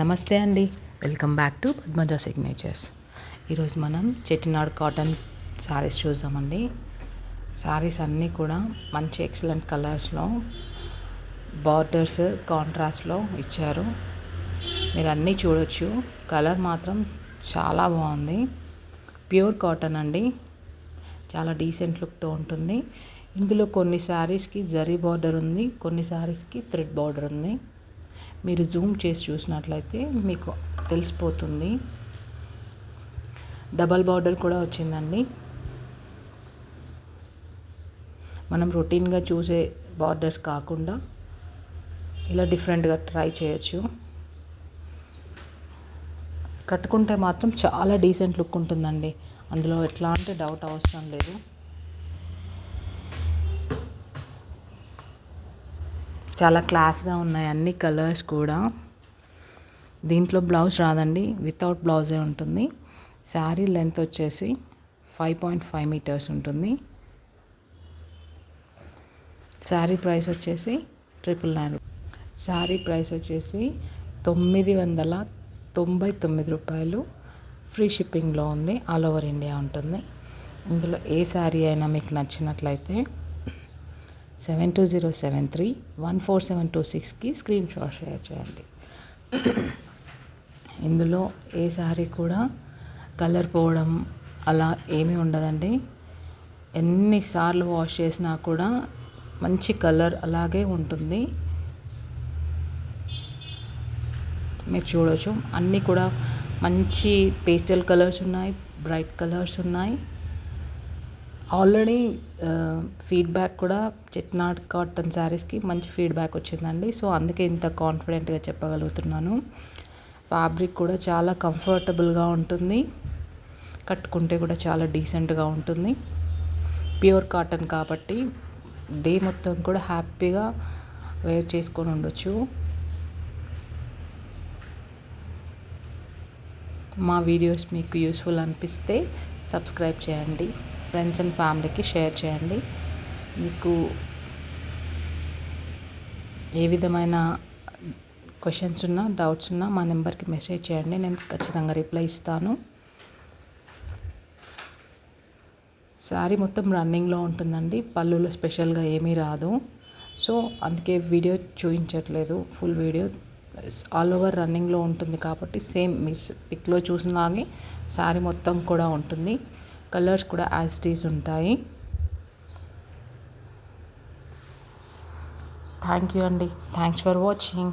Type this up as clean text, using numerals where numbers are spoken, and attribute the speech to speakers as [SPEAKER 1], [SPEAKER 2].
[SPEAKER 1] నమస్తే అండి. Welcome back to Padmaja signatures. ఈరోజు మనం చెట్టినాడు కాటన్ శారీస్ చూసామండి. శారీస్ అన్నీ కూడా మంచి ఎక్సలెంట్ కలర్స్లో బార్డర్స్ కాంట్రాస్ట్లో ఇచ్చారు. మీరు అన్నీ చూడొచ్చు. కలర్ మాత్రం చాలా బాగుంది. ప్యూర్ కాటన్ అండి. చాలా డీసెంట్ లుక్తో ఉంటుంది. ఇందులో కొన్ని శారీస్కి జరీ బార్డర్ ఉంది, కొన్ని శారీస్కి థ్రెడ్ బార్డర్ ఉంది. మీరు జూమ్ చేసి చూసినట్లయితే మీకు తెలిసిపోతుంది. డబల్ బార్డర్ కూడా వచ్చిందండి. మనం రొటీన్గా చూసే బార్డర్స్ కాకుండా ఇలా డిఫరెంట్గా ట్రై చేయొచ్చు. కట్టుకుంటే మాత్రం చాలా డీసెంట్ లుక్ ఉంటుందండి. అందులో ఎట్లాంటి డౌట్ అవసరం లేదు. చాలా క్లాస్గా ఉన్నాయి అన్ని కలర్స్ కూడా. దీంట్లో బ్లౌజ్ రాదండి, వితౌట్ బ్లౌజే ఉంటుంది. శారీ లెంత్ వచ్చేసి 5.5 మీటర్స్ ఉంటుంది. శారీ ప్రైస్ వచ్చేసి 999. శారీ ప్రైస్ వచ్చేసి 999 రూపాయలు. ఫ్రీ షిప్పింగ్లో ఉంది. ఆల్ ఓవర్ ఇండియా ఉంటుంది. ఇందులో ఏ శారీ అయినా మీకు నచ్చినట్లయితే 7207314726కి స్క్రీన్ షాట్ షేర్ చేయండి. ఇందులో ఏ శారీ కూడా కలర్ పోవడం అలా ఏమీ ఉండదండి. ఎన్నిసార్లు వాష్ చేసినా కూడా మంచి కలర్ అలాగే ఉంటుంది. మీరు చూడవచ్చు అన్నీ కూడా మంచి పేస్టల్ కలర్స్ ఉన్నాయి, బ్రైట్ కలర్స్ ఉన్నాయి. ఆల్రెడీ ఫీడ్బ్యాక్ కూడా చెట్నాడ్ కాటన్ శారీస్కి మంచి ఫీడ్బ్యాక్ వచ్చిందండి. సో అందుకే ఇంత కాన్ఫిడెంట్గా చెప్పగలుగుతున్నాను. ఫ్యాబ్రిక్ కూడా చాలా కంఫర్టబుల్గా ఉంటుంది. కట్టుకుంటే కూడా చాలా డీసెంట్గా ఉంటుంది. ప్యూర్ కాటన్ కాబట్టి డే మొత్తం కూడా హ్యాపీగా వేర్ చేసుకొని ఉండొచ్చు. మా వీడియోస్ మీకు యూస్ఫుల్ అనిపిస్తే సబ్స్క్రైబ్ చేయండి. ఫ్రెండ్స్ అండ్ ఫ్యామిలీకి షేర్ చేయండి. మీకు ఏ విధమైన క్వశ్చన్స్ ఉన్నా, డౌట్స్ ఉన్నా మా నెంబర్కి మెసేజ్ చేయండి. నేను ఖచ్చితంగా రిప్లై ఇస్తాను. శారీ మొత్తం రన్నింగ్లో ఉంటుందండి. పళ్ళులో స్పెషల్గా ఏమీ రాదు. సో అందుకే వీడియో చూపించట్లేదు. ఫుల్ వీడియో ఆల్ ఓవర్ రన్నింగ్లో ఉంటుంది కాబట్టి సేమ్ మీ పిక్లో చూసినలాగే శారీ మొత్తం కూడా ఉంటుంది. కలర్స్ కూడా యాజ్ ఇట్ ఈజ్ ఉంటాయి. థ్యాంక్ యూ అండి. Thanks for watching.